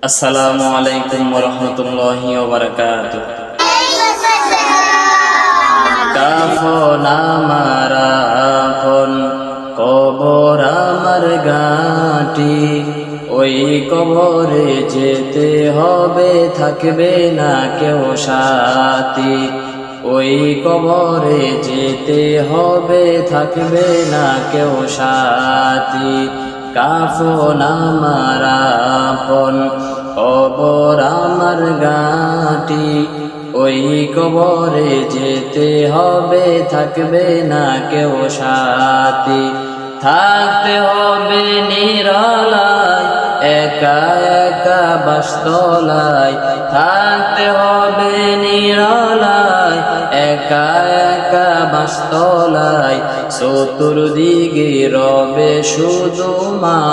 আসসালামু আলাইকুম ওয়া রাহমাতুল্লাহি ওয়া বারাকাতুহু। কাফন আমার আপন, কবর আমার ঘাঁটি, ওই কবরে যেতে হবে, থাকবে না কেউ সাথী। ওই কবরে যেতে হবে, থাকবে না কেউ সাথী। কাফন আমার আপন, কবর আমার ঘাঁটি, ওই কবরে যেতে হবে, থাকবে না কেউ সাথী। থাকতে হবে নিরালায়, একা একা বাসতলায়। থাকতে হবে নিরালায়, একা একা বাসতলায়। চতুর্দিকে রবে শুধু মাটি।